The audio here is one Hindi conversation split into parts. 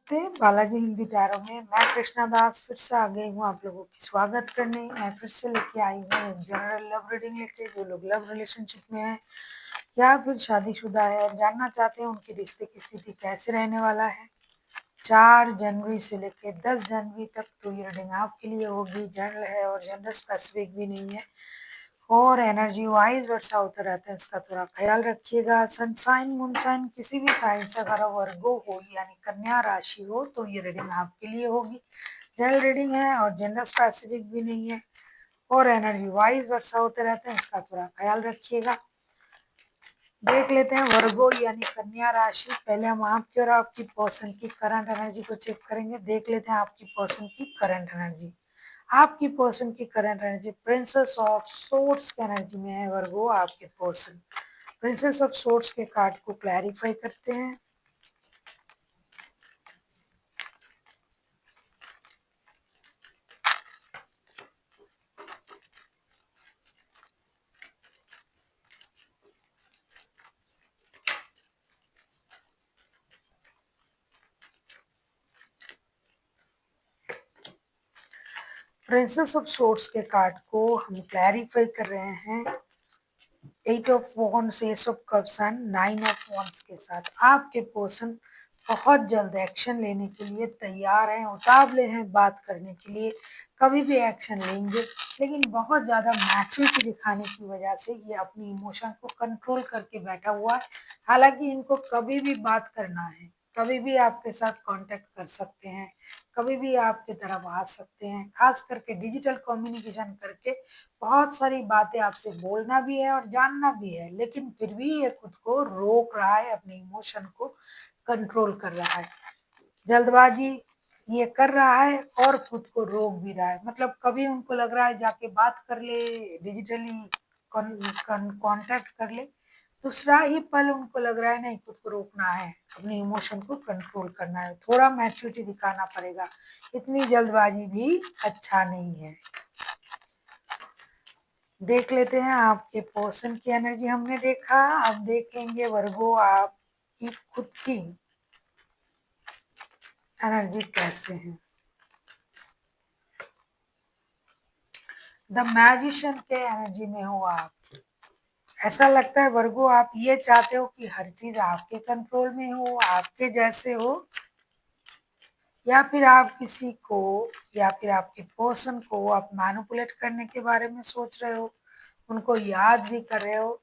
नमस्ते, बालाजी हिंदी टैरो में मैं कृष्णा दास फिर से आ गई हूँ आप लोगों की स्वागत करने। मैं फिर से लेके आई हूँ एक जनरल लव रीडिंग लेके, जो लोग लव रिलेशनशिप में हैं या फिर शादीशुदा है और जानना चाहते हैं उनके रिश्ते की स्थिति कैसे रहने वाला है 4 जनवरी से लेके 10 जनवरी तक। तो ये रीडिंग आपके लिए होगी। जनरल है और जनरल स्पेसिफिक भी नहीं है और एनर्जी वाइज वर्षा होते रहते हैं, इसका थोड़ा ख्याल रखिएगा। सनसाइन मूनसाइन किसी भी साइन से अगर वर्गो हो यानी कन्या राशि हो तो ये रीडिंग आपके लिए होगी। जनरल रीडिंग है और जनरल स्पेसिफिक भी नहीं है और एनर्जी वाइज वर्षा होते रहते हैं, इसका थोड़ा ख्याल रखिएगा। देख लेते हैं वर्गो यानी कन्या राशि। पहले हम आपकी और आपकी पर्सन की करंट एनर्जी को चेक करेंगे। देख लेते हैं आपकी पर्सन की करंट एनर्जी। आपकी पर्सन की current energy princess of swords की एनर्जी में है वर्गो आपके पर्सन। प्रिंसेस ऑफ सोर्ड्स के कार्ड को क्लैरिफाई करते हैं। प्रिंसेस ऑफ सोर्ड्स के कार्ड को हम क्लैरिफाई कर रहे हैं 8 of wands, S of cups and 9 of wands के साथ। आपके पर्सन बहुत जल्द एक्शन लेने के लिए तैयार हैं, उतावले हैं बात करने के लिए, कभी भी एक्शन लेंगे, लेकिन बहुत ज़्यादा मैच्योरिटी दिखाने की वजह से ये अपनी इमोशन को कंट्रोल करके बैठा हुआ है। हालांकि इनको कभी भी बात करना है, कभी भी आपके साथ कांटेक्ट कर सकते हैं, कभी भी आपकी तरफ आ सकते हैं। खास करके डिजिटल कम्युनिकेशन करके बहुत सारी बातें आपसे बोलना भी है और जानना भी है, लेकिन फिर भी ये खुद को रोक रहा है, अपने इमोशन को कंट्रोल कर रहा है। जल्दबाजी ये कर रहा है और खुद को रोक भी रहा है। मतलब कभी उनको लग रहा है जाके बात कर ले, डिजिटली कांटेक्ट कर ले, दूसरा ही पल उनको लग रहा है नहीं, खुद को रोकना है, अपने इमोशन को कंट्रोल करना है, थोड़ा मैच्योरिटी दिखाना पड़ेगा। इतनी जल्दबाजी भी अच्छा नहीं है। देख लेते हैं आपके पर्सन की एनर्जी हमने देखा। अब देखेंगे वर्गो आपकी खुद की एनर्जी कैसे है। द मैजिशियन के एनर्जी में हो आप। ऐसा लगता है वर्गो आप ये चाहते हो कि हर चीज आपके कंट्रोल में हो, आपके जैसे हो, या फिर आप किसी को या फिर आपके पर्सन को आप मैनिपुलेट करने के बारे में सोच रहे हो, उनको याद भी कर रहे हो,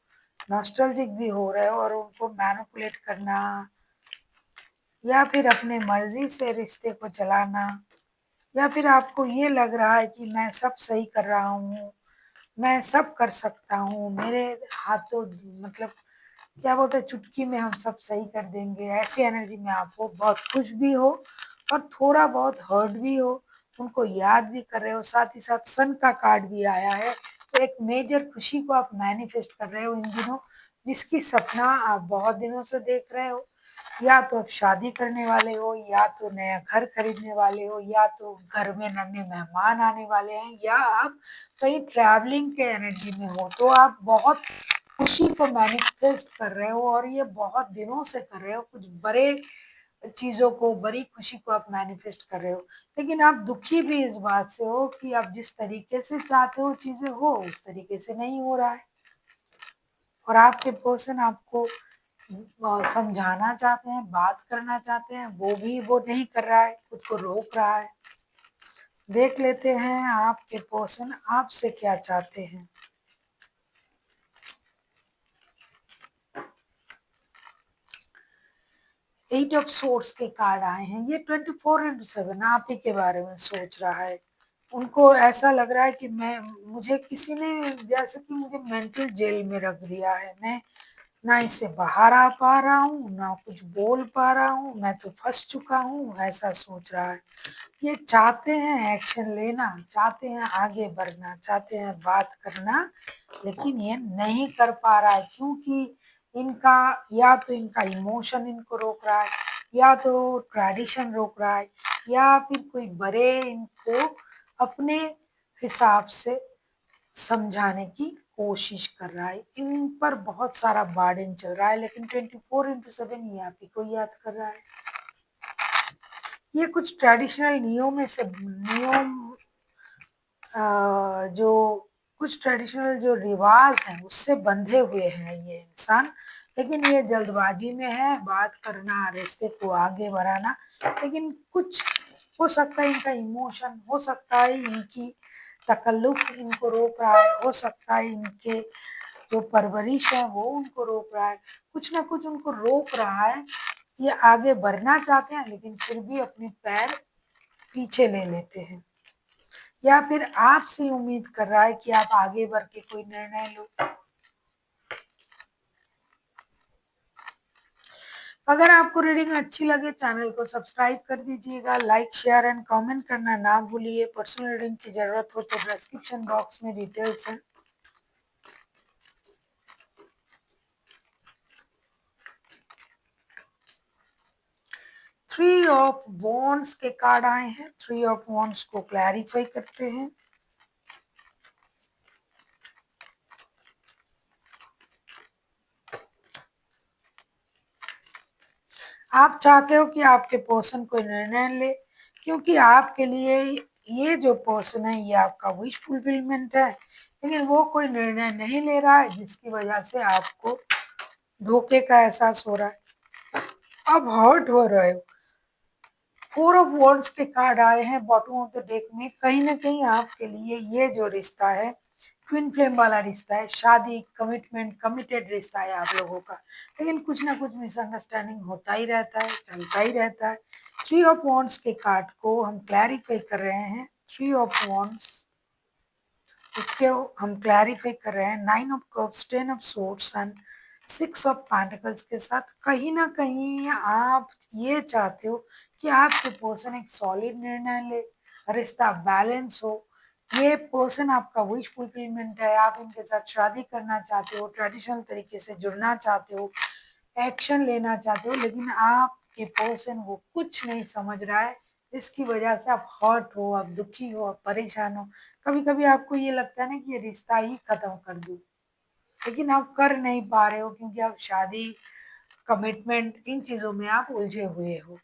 नॉस्टैल्जिक भी हो रहे हो और उनको मैनिपुलेट करना या फिर अपने मर्जी से रिश्ते को चलाना, या फिर आपको ये लग रहा है कि मैं सब सही कर रहा हूँ, मैं सब कर सकता हूँ, मेरे हाथों मतलब क्या बोलते हैं चुटकी में हम सब सही कर देंगे। ऐसी एनर्जी में आप हो, बहुत खुश भी हो और थोड़ा बहुत हर्ट भी हो, उनको याद भी कर रहे हो। साथ ही साथ सन का कार्ड भी आया है, तो एक मेजर खुशी को आप मैनिफेस्ट कर रहे हो इन दिनों, जिसकी सपना आप बहुत दिनों से देख रहे हो। या तो आप शादी करने वाले हो, या तो नया घर खरीदने वाले हो, या तो घर में नन्हे मेहमान आने वाले हैं, या आप कहीं ट्रैवलिंग के एनर्जी में हो। तो आप बहुत खुशी को मैनिफेस्ट कर रहे हो और ये बहुत दिनों से कर रहे हो। कुछ बड़े चीजों को, बड़ी खुशी को आप मैनिफेस्ट कर रहे हो, लेकिन आप दुखी भी इस बात से हो कि आप जिस तरीके से चाहते हो चीजें हो उस तरीके से नहीं हो रहा है। और आपके पर्सन आपको समझाना चाहते हैं, बात करना चाहते हैं, वो नहीं कर रहा है, खुद को रोक रहा है। देख लेते हैं आपके पर्सन आपसे क्या चाहते हैं। 8 ऑफ सोर्स के कार्ड आए हैं। ये 24/7 आप ही के बारे में सोच रहा है। उनको ऐसा लग रहा है कि मुझे किसी ने जैसे कि मुझे मेंटल जेल में रख दिया है। मैं ना इससे बाहर आ पा रहा हूँ, ना कुछ बोल पा रहा हूँ, मैं तो फंस चुका हूँ, ऐसा सोच रहा है। ये चाहते हैं एक्शन लेना, चाहते हैं आगे बढ़ना, चाहते हैं बात करना, लेकिन ये नहीं कर पा रहा है क्योंकि इनका या तो इनका इमोशन इनको रोक रहा है, या तो ट्रेडिशन रोक रहा है, या फिर कोई बड़े इनको अपने हिसाब से समझाने की कोशिश कर रहा है। इन पर बहुत सारा बर्डन चल रहा है, लेकिन 24/7 ये आप ही को याद कर रहा है। ये कुछ ट्रेडिशनल नियम जो कुछ ट्रेडिशनल जो रिवाज हैं उससे बंधे हुए हैं ये इंसान, लेकिन ये जल्दबाजी में है बात करना, रिश्ते को आगे बढ़ाना। लेकिन कुछ हो सकता है इनका इमोशन, हो सकता है इनकी तकल्लुफ इनको रोक रहा है, हो सकता है इनके जो परवरिश है वो उनको रोक रहा है, कुछ ना कुछ उनको रोक रहा है। ये आगे बढ़ना चाहते हैं लेकिन फिर भी अपने पैर पीछे ले लेते हैं, या फिर आपसे उम्मीद कर रहा है कि आप आगे बढ़ के कोई निर्णय लो। अगर आपको रीडिंग अच्छी लगे चैनल को सब्सक्राइब कर दीजिएगा, लाइक शेयर एंड कमेंट करना ना भूलिए। पर्सनल रीडिंग की जरूरत हो तो डिस्क्रिप्शन बॉक्स में डिटेल्स हैं। थ्री ऑफ वॉन्ड्स के कार्ड आए हैं, थ्री ऑफ वॉन्ड्स को क्लैरिफाई करते हैं। आप चाहते हो कि आपके पर्सन कोई निर्णय ले, क्योंकि आपके लिए ये जो पर्सन है ये आपका विश फुलफिलमेंट है, लेकिन वो कोई निर्णय नहीं ले रहा है जिसकी वजह से आपको धोखे का एहसास हो रहा है, अब हर्ट हो रहे हो। फोर ऑफ वॉन्ड्स के कार्ड आए हैं बॉटम ऑफ द डेक में। कहीं ना कहीं आपके लिए ये जो रिश्ता है ट्विन फ्लेम वाला रिश्ता है, शादी कमिटमेंट कमिटेड रिश्ता है आप लोगों का, लेकिन कुछ ना कुछ मिसअंडरस्टैंडिंग होता ही रहता है, चलता ही रहता है। थ्री ऑफ वॉन्ड्स के कार्ड को हम क्लैरिफाई कर रहे हैं, थ्री ऑफ वॉन्ड्स इसके हम क्लैरिफाई कर रहे हैं nine of cups, ten of swords and six of pentacles के साथ। कहीं ना कहीं आप ये चाहते हो कि आपके पर्सन एक सॉलिड निर्णय ले, रिश्ता बैलेंस हो। ये पर्सन आपका विश फुलफिलमेंट है, आप इनके साथ शादी करना चाहते हो, ट्रेडिशनल तरीके से जुड़ना चाहते हो, एक्शन लेना चाहते हो, लेकिन आपके पर्सन वो कुछ नहीं समझ रहा है। इसकी वजह से आप हर्ट हो, आप दुखी हो, आप परेशान हो। कभी कभी आपको ये लगता है ना कि ये रिश्ता ही खत्म कर दूं, लेकिन आप कर नहीं पा रहे हो क्योंकि आप शादी कमिटमेंट इन चीजों में आप उलझे हुए हो।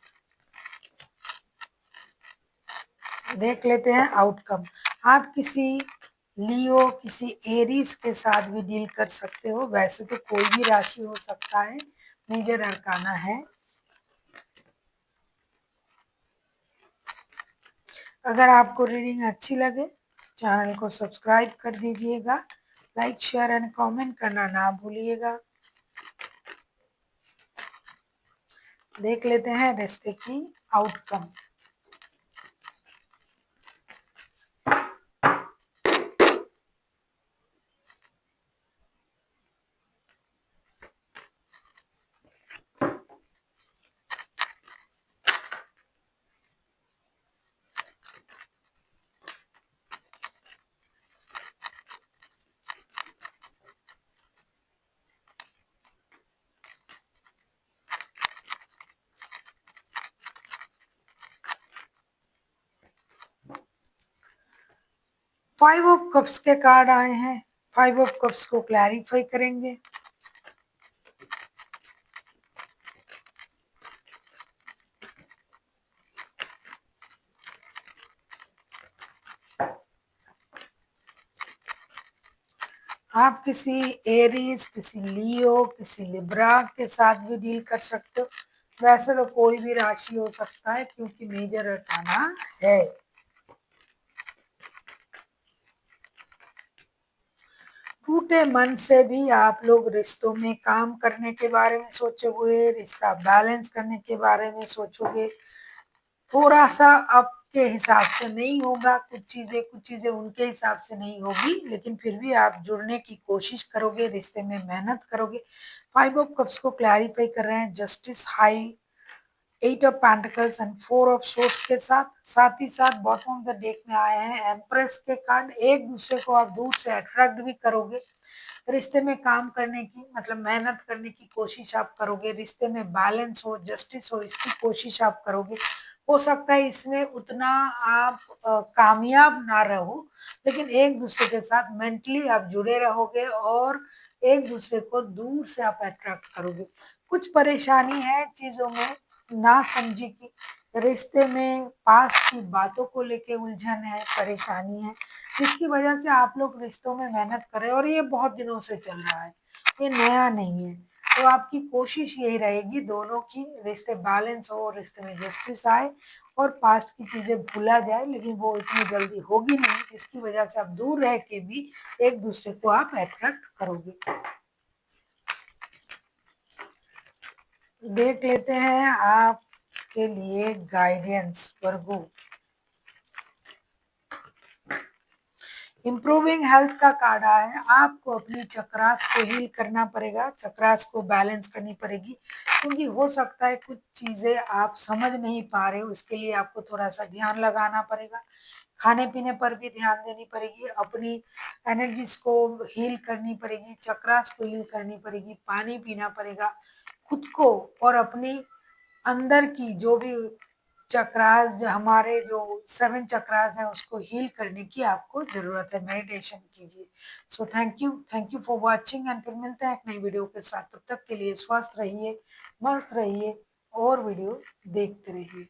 देख लेते हैं आउटकम। आप किसी लियो, किसी एरीज के साथ भी डील कर सकते हो, वैसे तो कोई भी राशि हो सकता है, मेजर अरकाना है। अगर आपको रीडिंग अच्छी लगे चैनल को सब्सक्राइब कर दीजिएगा, लाइक शेयर एंड कमेंट करना ना भूलिएगा। देख लेते हैं रिश्ते की आउटकम। 5 ऑफ कप्स के कार्ड आए हैं, 5 ऑफ कप्स को क्लैरिफाई करेंगे। आप किसी एरीज, किसी लियो, किसी लिब्रा के साथ भी डील कर सकते हो, वैसे तो कोई भी राशि हो सकता है क्योंकि मेजर अरकाना है। टूटे मन से भी आप लोग रिश्तों में काम करने के बारे में सोचोगे, रिश्ता बैलेंस करने के बारे में सोचोगे। थोड़ा सा आपके हिसाब से नहीं होगा, कुछ चीजें उनके हिसाब से नहीं होगी, लेकिन फिर भी आप जुड़ने की कोशिश करोगे, रिश्ते में मेहनत करोगे। 5 ऑफ कप्स को क्लैरिफाई कर रहे हैं justice, high, 8 of pentacles and 4 of swords के साथ। साथ ही साथ बॉटम ऑफ द डेक में आए हैं एम्प्रेस के कार्ड। एक दूसरे को आप दूर से अट्रैक्ट भी करोगे, रिश्ते में काम करने की मतलब मेहनत करने की कोशिश आप करोगे, रिश्ते में बैलेंस हो, जस्टिस हो, इसकी कोशिश आप करोगे। हो सकता है इसमें उतना आप कामयाब ना रहो, लेकिन एक दूसरे के साथ मेंटली आप जुड़े रहोगे और एक दूसरे को दूर से आप अट्रैक्ट करोगे। कुछ परेशानी है चीजों में, ना समझी की रिश्ते में पास्ट की बातों को लेके उलझन है, परेशानी है, जिसकी वजह से आप लोग रिश्तों में मेहनत कर रहे हैं और ये बहुत दिनों से चल रहा है, ये नया नहीं है। तो आपकी कोशिश यही रहेगी दोनों की रिश्ते बैलेंस हो, रिश्ते में जस्टिस आए और पास्ट की चीजें भूला जाए, लेकिन वो इतनी जल्दी होगी नहीं, जिसकी वजह से आप दूर रह के भी एक दूसरे को आप अट्रैक्ट करोगे। देख लेते हैं आपके लिए गाइडेंस वर्गो। इम्प्रूविंग हेल्थ का कार्ड आया है, आपको अपनी चक्रास को हील करना पड़ेगा, चक्रास को बैलेंस करनी पड़ेगी, क्योंकि हो सकता है कुछ चीज़ें आप समझ नहीं पा रहे हो, इसके लिए आपको थोड़ा सा ध्यान लगाना पड़ेगा, खाने पीने पर भी ध्यान देनी पड़ेगी, अपनी एनर्जीज को हील करनी पड़ेगी, चक्रास को हील करनी पड़ेगी, पानी पीना पड़ेगा, खुद को और अपनी अंदर की जो भी चक्रास, जो हमारे जो 7 चक्रास हैं उसको हील करने की आपको ज़रूरत है, मेडिटेशन कीजिए। So thank you for watching and फिर मिलते हैं एक नई वीडियो के साथ। तब तक के लिए स्वस्थ रहिए, मस्त रहिए और वीडियो देखते रहिए।